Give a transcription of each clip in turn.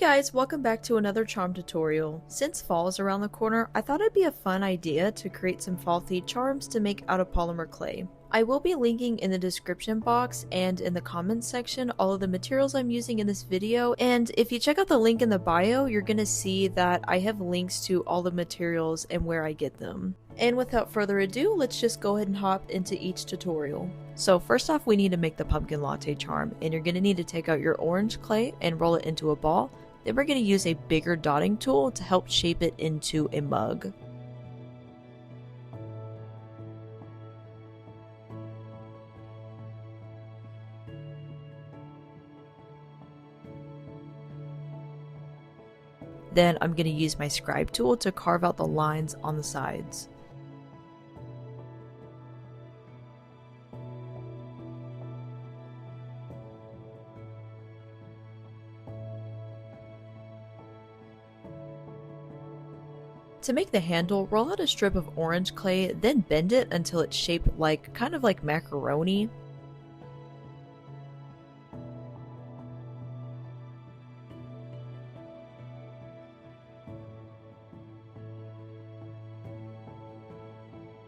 guys, welcome back to another charm tutorial. Since fall is around the corner, I thought it'd be a fun idea to create some fall themed charms to make out of polymer clay. I will be linking in the description box and in the comments section all of the materials I'm using in this video, and if you check out the link in the bio, you're gonna see that I have links to all the materials and where I get them. And without further ado, let's just go ahead and hop into each tutorial. So first off, we need to make the pumpkin latte charm, and you're gonna need to take out your orange clay and roll it into a ball. Then we're gonna use a bigger dotting tool to help shape it into a mug. Then I'm going to use my Scribe tool to carve out the lines on the sides. To make the handle, roll out a strip of orange clay, then bend it until it's shaped kind of like macaroni.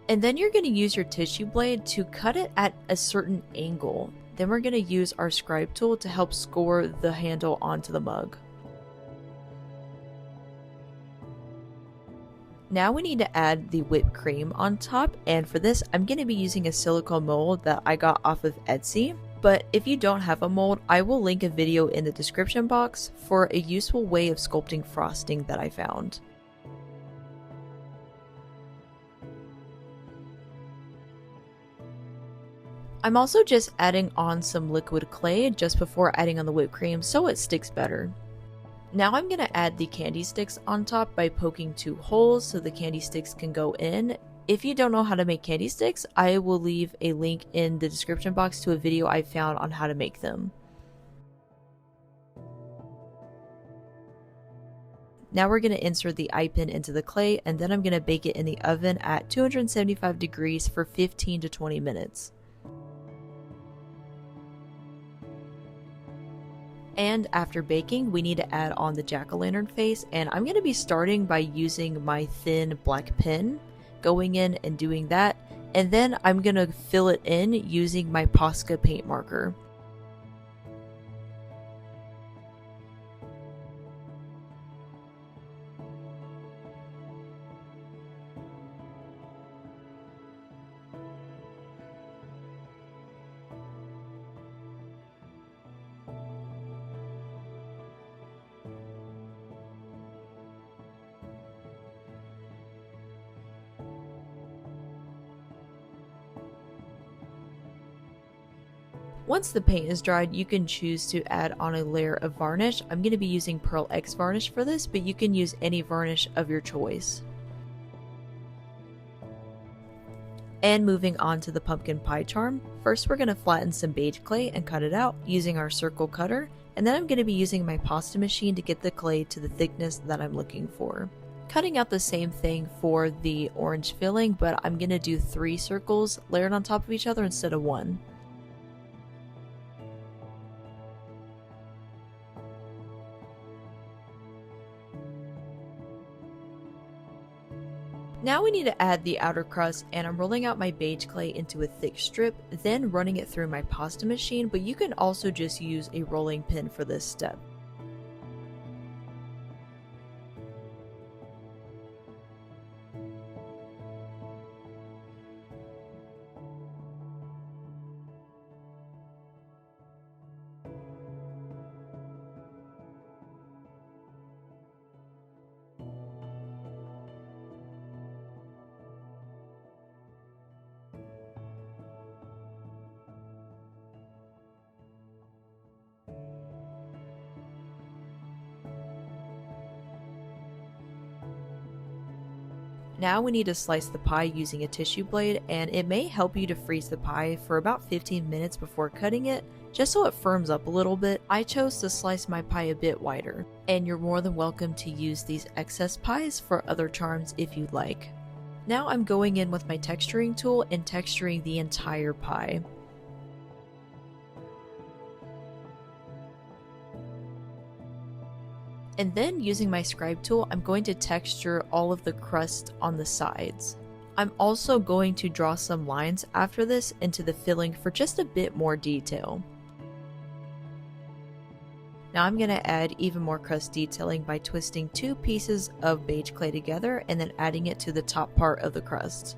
And then you're going to use your tissue blade to cut it at a certain angle. Then we're going to use our Scribe tool to help score the handle onto the mug. Now we need to add the whipped cream on top, and for this I'm going to be using a silicone mold that I got off of Etsy. But if you don't have a mold, I will link a video in the description box for a useful way of sculpting frosting that I found. I'm also just adding on some liquid clay just before adding on the whipped cream so it sticks better. Now I'm going to add the candy sticks on top by poking 2 holes so the candy sticks can go in. If you don't know how to make candy sticks, I will leave a link in the description box to a video I found on how to make them. Now we're going to insert the eye pin into the clay, and then I'm going to bake it in the oven at 275 degrees for 15 to 20 minutes. And after baking, we need to add on the jack-o'-lantern face, and I'm going to be starting by using my thin black pen, going in and doing that, and then I'm going to fill it in using my Posca paint marker. Once the paint is dried, you can choose to add on a layer of varnish. I'm going to be using Pearl Ex Varnish for this, but you can use any varnish of your choice. And moving on to the pumpkin pie charm, first we're going to flatten some beige clay and cut it out using our circle cutter, and then I'm going to be using my pasta machine to get the clay to the thickness that I'm looking for. Cutting out the same thing for the orange filling, but I'm going to do 3 circles layered on top of each other instead of 1. Now we need to add the outer crust, and I'm rolling out my beige clay into a thick strip, then running it through my pasta machine, but you can also just use a rolling pin for this step. Now we need to slice the pie using a tissue blade, and it may help you to freeze the pie for about 15 minutes before cutting it, just so it firms up a little bit. I chose to slice my pie a bit wider, and you're more than welcome to use these excess pies for other charms if you'd like. Now I'm going in with my texturing tool and texturing the entire pie. And then using my Scribe tool, I'm going to texture all of the crust on the sides. I'm also going to draw some lines after this into the filling for just a bit more detail. Now I'm going to add even more crust detailing by twisting 2 pieces of beige clay together and then adding it to the top part of the crust.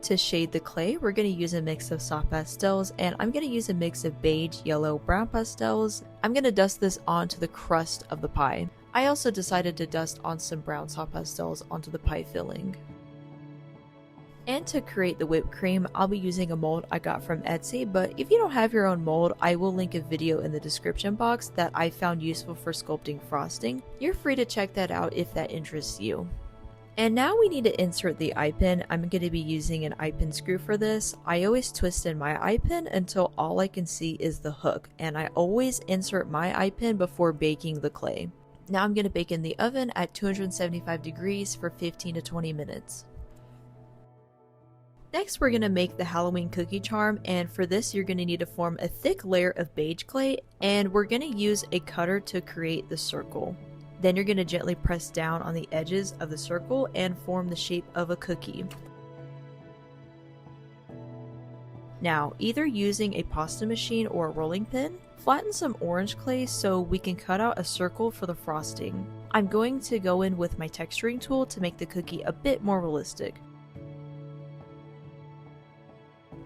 To shade the clay, we're going to use a mix of soft pastels, and I'm going to use a mix of beige, yellow, brown pastels. I'm going to dust this onto the crust of the pie. I also decided to dust on some brown soft pastels onto the pie filling. And to create the whipped cream, I'll be using a mold I got from Etsy, but if you don't have your own mold, I will link a video in the description box that I found useful for sculpting frosting. You're free to check that out if that interests you. And now we need to insert the eye pin. I'm going to be using an eye pin screw for this. I always twist in my eye pin until all I can see is the hook, and I always insert my eye pin before baking the clay. Now I'm going to bake in the oven at 275 degrees for 15 to 20 minutes. Next, we're going to make the Halloween cookie charm, and for this you're going to need to form a thick layer of beige clay, and we're going to use a cutter to create the circle. Then you're going to gently press down on the edges of the circle and form the shape of a cookie. Now, either using a pasta machine or a rolling pin, flatten some orange clay so we can cut out a circle for the frosting. I'm going to go in with my texturing tool to make the cookie a bit more realistic.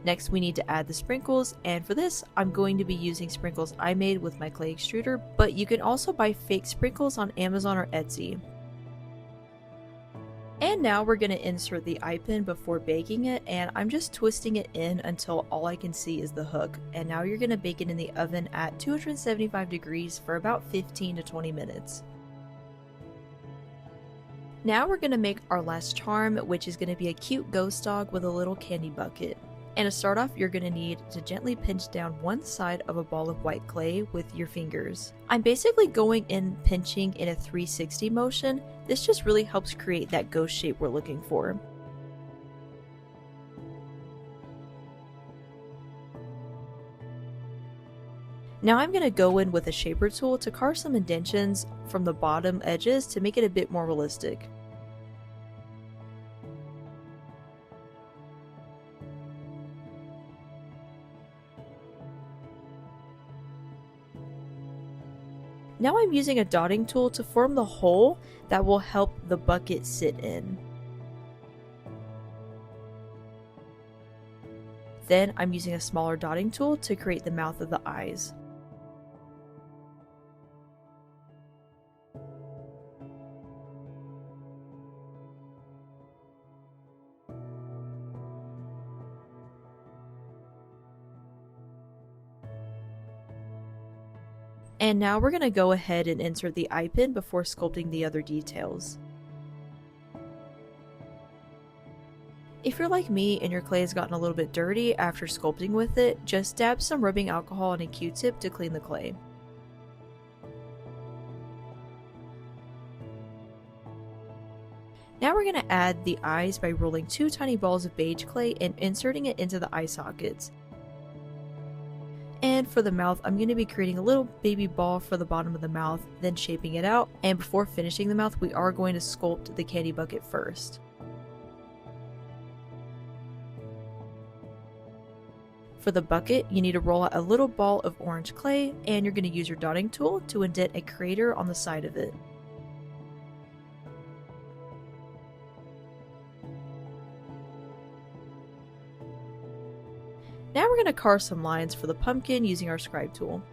Next, we need to add the sprinkles, and for this, I'm going to be using sprinkles I made with my clay extruder, but you can also buy fake sprinkles on Amazon or Etsy. And now we're going to insert the eye pin before baking it, and I'm just twisting it in until all I can see is the hook. And now you're going to bake it in the oven at 275 degrees for about 15 to 20 minutes. Now we're going to make our last charm, which is going to be a cute ghost dog with a little candy bucket. And to start off, you're going to need to gently pinch down one side of a ball of white clay with your fingers. I'm basically going in pinching in a 360 motion. This just really helps create that ghost shape we're looking for. Now I'm going to go in with a shaper tool to carve some indentions from the bottom edges to make it a bit more realistic. Now I'm using a dotting tool to form the hole that will help the bucket sit in. Then I'm using a smaller dotting tool to create the mouth of the eyes. And now we're going to go ahead and insert the eye pin before sculpting the other details. If you're like me and your clay has gotten a little bit dirty after sculpting with it, just dab some rubbing alcohol on a Q-tip to clean the clay. Now we're going to add the eyes by rolling 2 tiny balls of beige clay and inserting it into the eye sockets. And for the mouth, I'm going to be creating a little baby ball for the bottom of the mouth, then shaping it out. And before finishing the mouth, we are going to sculpt the candy bucket first. For the bucket, you need to roll out a little ball of orange clay, and you're going to use your dotting tool to indent a crater on the side of it. Now we're going to carve some lines for the pumpkin using our Scribe tool.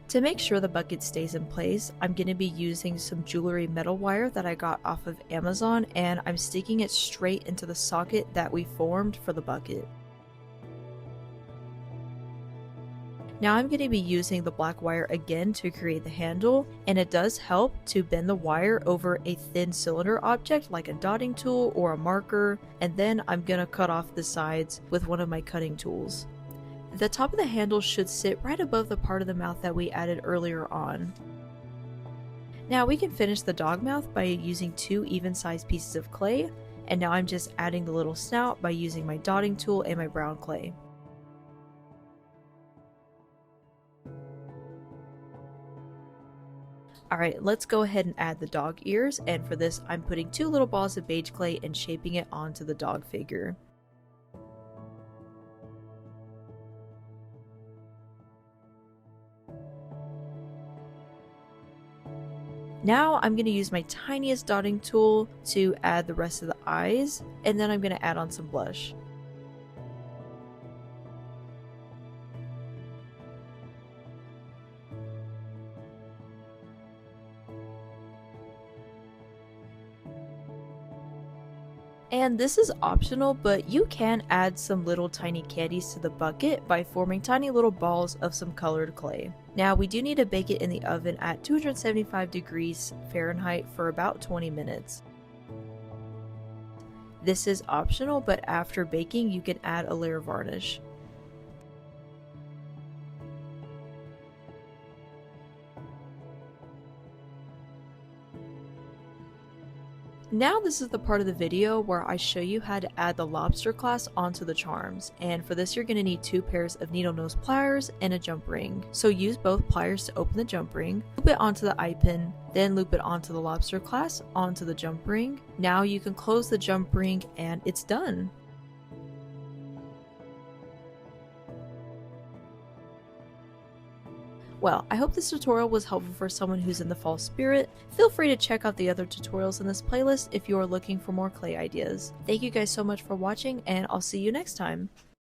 To make sure the bucket stays in place, I'm going to be using some jewelry metal wire that I got off of Amazon, and I'm sticking it straight into the socket that we formed for the bucket. Now I'm going to be using the black wire again to create the handle, and it does help to bend the wire over a thin cylinder object like a dotting tool or a marker, and then I'm going to cut off the sides with one of my cutting tools. The top of the handle should sit right above the part of the mouth that we added earlier on. Now we can finish the dog mouth by using 2 even-sized pieces of clay, and now I'm just adding the little snout by using my dotting tool and my brown clay. Alright, let's go ahead and add the dog ears, and for this I'm putting 2 little balls of beige clay and shaping it onto the dog figure. Now I'm going to use my tiniest dotting tool to add the rest of the eyes, and then I'm going to add on some blush. And this is optional, but you can add some little tiny candies to the bucket by forming tiny little balls of some colored clay. Now we do need to bake it in the oven at 275 degrees Fahrenheit for about 20 minutes. This is optional, but after baking you can add a layer of varnish. Now this is the part of the video where I show you how to add the lobster clasp onto the charms, and for this you're going to need 2 pairs of needle nose pliers and a jump ring. So use both pliers to open the jump ring, loop it onto the eye pin, then loop it onto the lobster clasp onto the jump ring. Now you can close the jump ring and it's done! Well, I hope this tutorial was helpful for someone who's in the fall spirit. Feel free to check out the other tutorials in this playlist if you are looking for more clay ideas. Thank you guys so much for watching, and I'll see you next time!